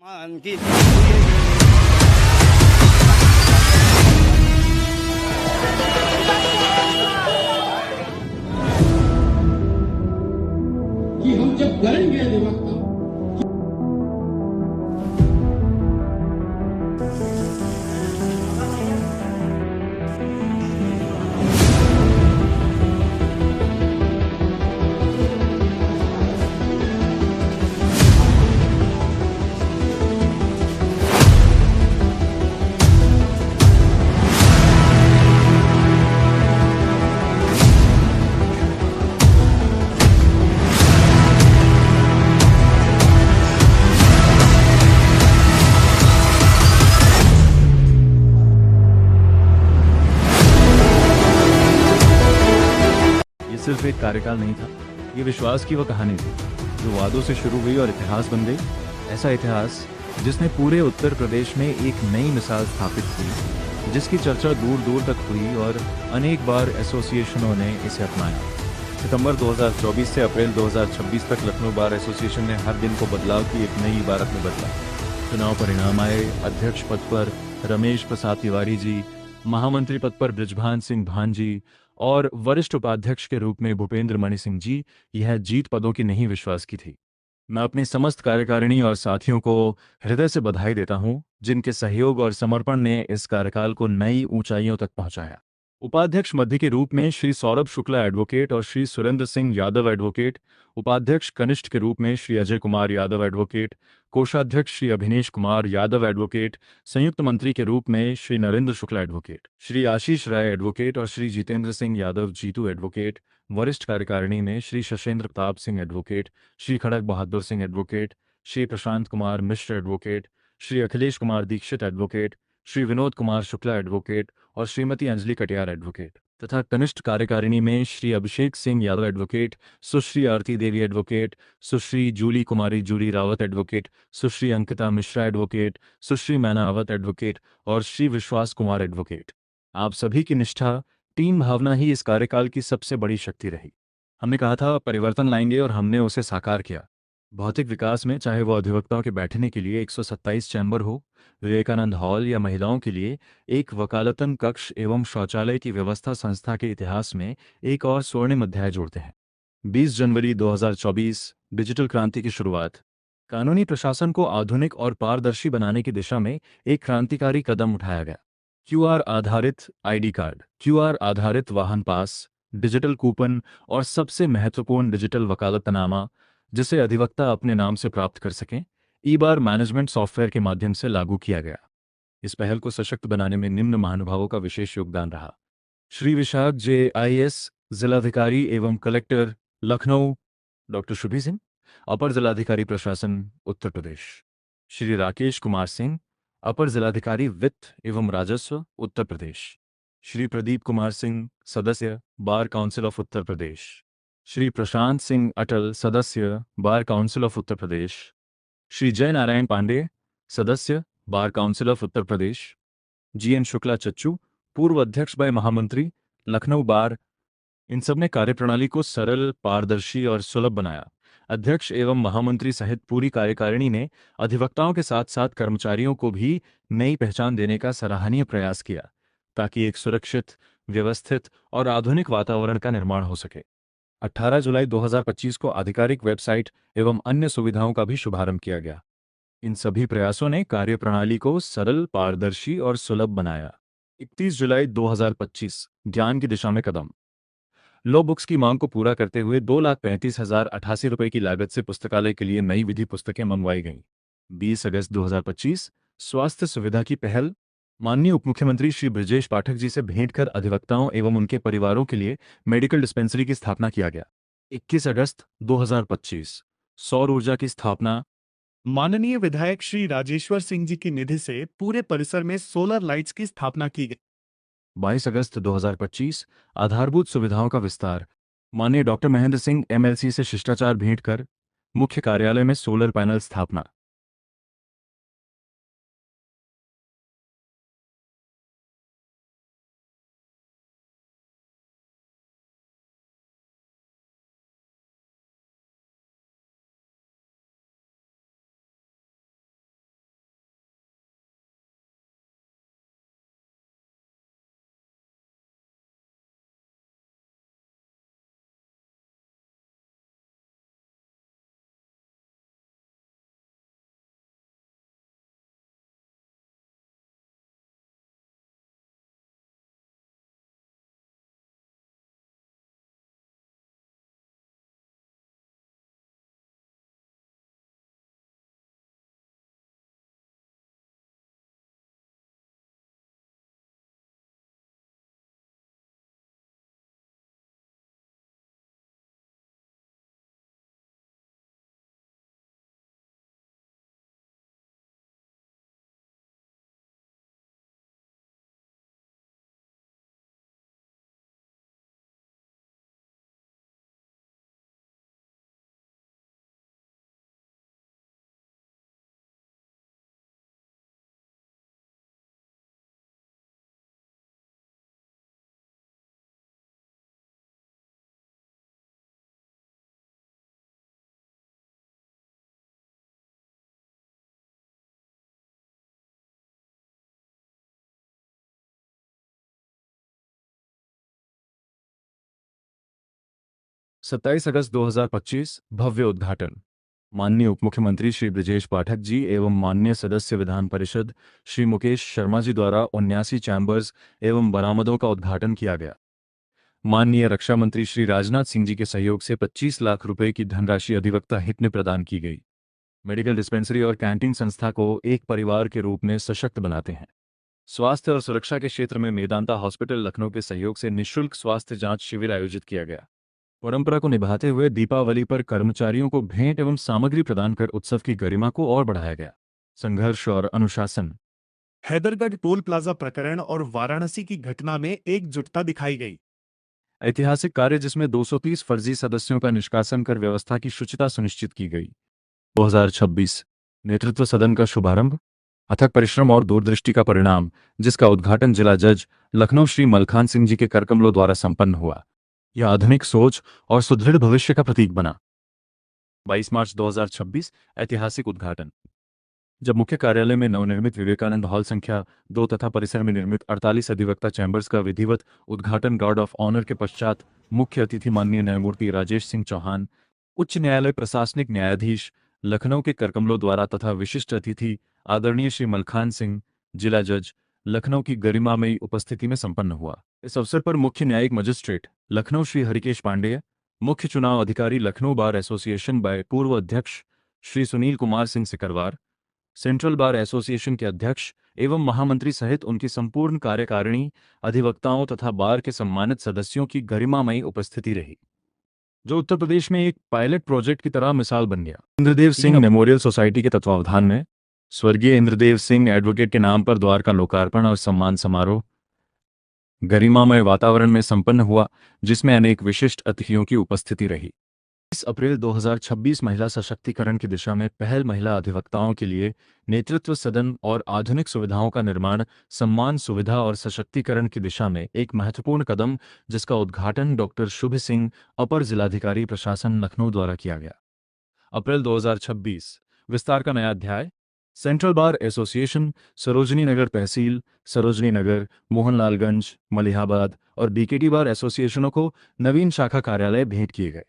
आणखी कि हम जब करेंगे दिमाग ये सिर्फ एक कार्यकाल नहीं था, ये विश्वास की वो कहानी थी जो वादों से शुरू हुई और इतिहास बन गई। ऐसा इतिहास जिसने पूरे उत्तर प्रदेश में एक नई मिसाल स्थापित की, जिसकी चर्चा दूर दूर तक हुई और अनेक बार एसोसिएशनों ने इसे अपनाया। सितंबर 2024 से अप्रैल 2026 तक लखनऊ बार एसोसिएशन ने हर दिन को बदलाव की एक नई इबारत में बदला। चुनाव परिणाम आए। अध्यक्ष पद पर रमेश प्रसाद तिवारी जी, महामंत्री पद पर बृजभान सिंह भांजी और वरिष्ठ उपाध्यक्ष के रूप में भूपेंद्र मणि सिंह जी। यह जीत पदों की नहीं, विश्वास की थी। मैं अपनी समस्त कार्यकारिणी और साथियों को हृदय से बधाई देता हूं, जिनके सहयोग और समर्पण ने इस कार्यकाल को नई ऊंचाइयों तक पहुंचाया। उपाध्यक्ष मध्य के रूप में श्री सौरभ शुक्ला एडवोकेट और श्री सुरेंद्र सिंह यादव एडवोकेट, उपाध्यक्ष कनिष्ठ के रूप में श्री अजय कुमार यादव एडवोकेट, कोषाध्यक्ष श्री अभिनेश कुमार यादव एडवोकेट, संयुक्त मंत्री के रूप में श्री नरेंद्र शुक्ला एडवोकेट, श्री आशीष राय एडवोकेट और श्री जितेंद्र सिंह यादव जीतू एडवोकेट। वरिष्ठ कार्यकारिणी में श्री शशेंद्र प्रताप सिंह एडवोकेट, श्री खड़ग Bahadur Singh advocate, Shri Prashant Kumar Mishra advocate, Shri Akhilesh Kumar Dixit advocate, Shri Vinod Kumar Shukla advocate और श्रीमती अंजलि कटियार एडवोकेट। तथा कनिष्ठ कार्यकारिणी में श्री अभिषेक सिंह यादव एडवोकेट, सुश्री आरती देवी एडवोकेट, सुश्री जूली कुमारी जूली रावत एडवोकेट, सुश्री अंकिता मिश्रा एडवोकेट, सुश्री मैना अवत एडवोकेट और श्री विश्वास कुमार एडवोकेट। आप सभी की निष्ठा, टीम भावना ही इस कार्यकाल की सबसे बड़ी शक्ति रही। हमने कहा था परिवर्तन लाएंगे और हमने उसे साकार किया। भौतिक विकास में, चाहे वो अधिवक्ताओं के बैठने के लिए 127 चैम्बर हो, विवेकानंद हॉल या महिलाओं के लिए एक वकालतन कक्ष एवं शौचालय की व्यवस्था, संस्था के इतिहास में एक और स्वर्णिम अध्याय जोड़ते हैं। 20 जनवरी 2024, डिजिटल क्रांति की शुरुआत। कानूनी प्रशासन को आधुनिक और पारदर्शी बनाने की दिशा में एक क्रांतिकारी कदम उठाया गया। क्यूआर आधारित आईडी कार्ड, क्यूआर आधारित वाहन पास, डिजिटल कूपन और सबसे महत्वपूर्ण डिजिटल वकालतनामा, जिसे अधिवक्ता अपने नाम से प्राप्त कर सकें, ई बार मैनेजमेंट सॉफ्टवेयर के माध्यम से लागू किया गया। इस पहल को सशक्त बनाने में निम्न महानुभावों का विशेष योगदान रहा। श्री विशाख जे आईएएस, जिलाधिकारी एवं कलेक्टर लखनऊ, डॉक्टर शुभी सिंह, अपर जिलाधिकारी प्रशासन उत्तर प्रदेश। श्री राकेश कुमार सिंह, अपर जिलाधिकारी वित्त एवं राजस्व उत्तर प्रदेश। श्री प्रदीप कुमार सिंह, सदस्य bar council of Uttar Pradesh. Shri Prashant Singh Atal, सदस्य bar council of Uttar Pradesh. Shri Jai Narayan Pandey, सदस्य bar council of Uttar Pradesh. GN Shukla Chachchu, पूर्व अध्यक्ष व महामंत्री लखनऊ बार। इन सब ने कार्यप्रणाली को सरल, पारदर्शी और सुलभ बनाया। अध्यक्ष एवं महामंत्री सहित पूरी कार्यकारिणी ने अधिवक्ताओं के साथ साथ कर्मचारियों को भी नई पहचान देने का सराहनीय प्रयास किया, ताकि एक सुरक्षित, व्यवस्थित और आधुनिक वातावरण का निर्माण हो सके। 18 जुलाई 2025 को आधिकारिक वेबसाइट एवं अन्य सुविधाओं का भी शुभारंभ किया गया। इन सभी प्रयासों ने कार्यप्रणाली को सरल, पारदर्शी और सुलभ बनाया। 31 जुलाई 2025, ज्ञान की दिशा में कदम। लो बुक्स की मांग को पूरा करते हुए 2,35,088 रुपये की लागत से पुस्तकालय के लिए नई विधि पुस्तकें मंगवाई गईं। 20 अगस्त 2025, स्वास्थ्य सुविधा की पहल। माननीय उप मुख्यमंत्री श्री ब्रजेश पाठक जी से भेंट कर अधिवक्ताओं एवं उनके परिवारों के लिए मेडिकल डिस्पेंसरी की स्थापना किया गया। 21 अगस्त 2025, सौर ऊर्जा की स्थापना। माननीय विधायक श्री राजेश्वर सिंह जी की निधि से पूरे परिसर में सोलर लाइट्स की स्थापना की गई। 22 अगस्त 2025, आधारभूत सुविधाओं का विस्तार। माननीय डॉक्टर महेंद्र सिंह एमएलसी से शिष्टाचार भेंट कर मुख्य कार्यालय में सोलर पैनल स्थापना। 27 अगस्त 2025 भव्य उद्घाटन। माननीय उप मुख्यमंत्री श्री ब्रजेश पाठक जी एवं माननीय सदस्य विधान परिषद श्री मुकेश शर्मा जी द्वारा 79 चैम्बर्स एवं बरामदों का उद्घाटन किया गया। माननीय रक्षा मंत्री श्री राजनाथ सिंह जी के सहयोग से 25 लाख रुपए की धनराशि अधिवक्ता हित में प्रदान की गई। मेडिकल डिस्पेंसरी और कैंटीन संस्था को एक परिवार के रूप में सशक्त बनाते हैं। स्वास्थ्य और सुरक्षा के क्षेत्र में मेदांता हॉस्पिटल लखनऊ के सहयोग से निःशुल्क स्वास्थ्य जांच शिविर आयोजित किया गया। परंपरा को निभाते हुए दीपावली पर कर्मचारियों को भेंट एवं सामग्री प्रदान कर उत्सव की गरिमा को और बढ़ाया गया। संघर्ष और अनुशासन। हैदरगढ़ टोल प्लाजा प्रकरण और वाराणसी की घटना में एकजुटता दिखाई गई। ऐतिहासिक कार्य जिसमें 230 फर्जी सदस्यों का निष्कासन कर व्यवस्था की शुचिता सुनिश्चित की गई। 2026 नेतृत्व सदन का शुभारंभ, अथक परिश्रम और दूरदृष्टि का परिणाम, जिसका उद्घाटन जिला जज लखनऊ श्री मलखान सिंह जी के करकमलों द्वारा संपन्न हुआ। यह आधुनिक सोच और सुदृढ़ भविष्य का प्रतीक बना। 22 मार्च 2026 ऐतिहासिक उद्घाटन। जब मुख्य कार्यालय में नवनिर्मित विवेकानंद हॉल संख्या 2 तथा परिसर में निर्मित 48 अधिवक्ता चैम्बर्स का विधिवत उद्घाटन गार्ड ऑफ ऑनर के पश्चात मुख्य अतिथि माननीय न्यायमूर्ति राजेश सिंह चौहान, उच्च न्यायालय प्रशासनिक न्यायाधीश लखनऊ के करकमलों द्वारा तथा विशिष्ट अतिथि आदरणीय श्री मलखान सिंह जिला जज लखनऊ की गरिमामयी उपस्थिति में संपन्न हुआ। इस अवसर पर मुख्य न्यायिक मजिस्ट्रेट लखनऊ श्री हरिकेश पांडेय, मुख्य चुनाव अधिकारी लखनऊ बार एसोसिएशन बाय पूर्व अध्यक्ष Shri Sunil Kumar Singh Sikarwar, central bar association के अध्यक्ष एवं महामंत्री सहित उनकी संपूर्ण कार्यकारिणी, अधिवक्ताओं तथा बार के सम्मानित सदस्यों की गरिमामयी उपस्थिति रही, जो उत्तर प्रदेश में एक पायलट प्रोजेक्ट की तरह मिसाल बन गया। इंद्रदेव सिंह मेमोरियल सोसाइटी के तत्वावधान में स्वर्गीय इंद्रदेव सिंह एडवोकेट के नाम पर द्वार का लोकार्पण और सम्मान समारोह गरिमामय वातावरण में संपन्न हुआ, जिसमें अनेक विशिष्ट अतिथियों की उपस्थिति रही। 20 अप्रैल 2026 महिला सशक्तिकरण की दिशा में पहल महिला अधिवक्ताओं के लिए नेतृत्व सदन और आधुनिक सुविधाओं का निर्माण, सम्मान, सुविधा और सशक्तिकरण की दिशा में एक महत्वपूर्ण कदम, जिसका उद्घाटन डॉक्टर शुभ सिंह, अपर जिलाधिकारी प्रशासन लखनऊ द्वारा किया गया। अप्रैल 2026 विस्तार का नया अध्याय। Central bar association, Sarojini Nagar तहसील, सरोजनी नगर, मोहनलालगंज, मलिहाबाद और बीकेटी बार एसोसिएशनों को नवीन शाखा कार्यालय भेंट किए गए।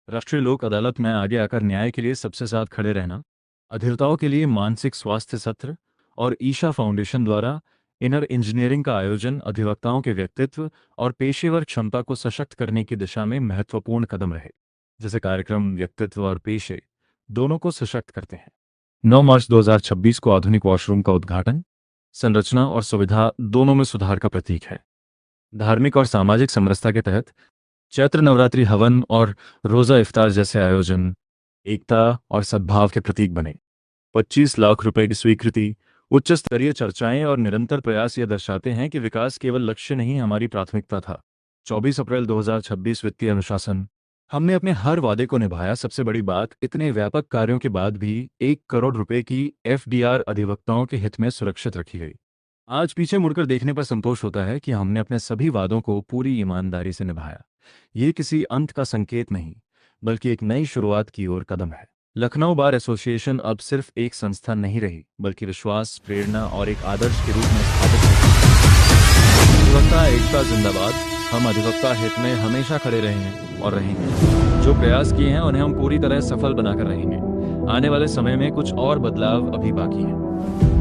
राष्ट्रीय लोक अदालत में आगे आकर न्याय के लिए सबसे साथ खड़े रहना, अधिवक्ताओं के लिए मानसिक स्वास्थ्य सत्र और ईशा फाउंडेशन द्वारा इनर इंजीनियरिंग का आयोजन अधिवक्ताओं के व्यक्तित्व और पेशेवर क्षमता को सशक्त करने की दिशा में महत्वपूर्ण कदम रहे। जैसे कार्यक्रम व्यक्तित्व और पेशे दोनों को सशक्त करते हैं। 9 मार्च 2026 को आधुनिक वॉशरूम का उद्घाटन, संरचना और सुविधा दोनों में सुधार का प्रतीक है। धार्मिक और सामाजिक समरसता के तहत चैत्र नवरात्रि हवन और रोजा इफ्तार जैसे आयोजन एकता और सद्भाव के प्रतीक बने। 25 लाख रुपए की स्वीकृति, उच्च स्तरीय चर्चाएं और निरंतर प्रयास यह दर्शाते हैं कि विकास केवल लक्ष्य नहीं, हमारी प्राथमिकता था। 24 अप्रैल 2026 वित्तीय अनुशासन। हमने अपने हर वादे को निभाया। सबसे बड़ी बात, इतने व्यापक कार्यों के बाद भी 1 करोड़ रुपए की एफडीआर अधिवक्ताओं के हित में सुरक्षित रखी गई। आज पीछे मुड़कर देखने पर संतोष होता है कि हमने अपने सभी वादों को पूरी ईमानदारी से निभाया। ये किसी अंत का संकेत नहीं, बल्कि एक नई शुरुआत की ओर कदम है। लखनऊ बार एसोसिएशन अब सिर्फ एक संस्था नहीं रही, बल्कि विश्वास, प्रेरणा और एक आदर्श के रूप में स्थापित है। अधिवक्ता एकता जिंदाबाद। हम अधिवक्ता हित में हमेशा खड़े रहे हैं और रहेंगे। जो प्रयास किए हैं उन्हें हम पूरी तरह सफल बनाकर रहेंगे। आने वाले समय में कुछ और बदलाव अभी बाकी है।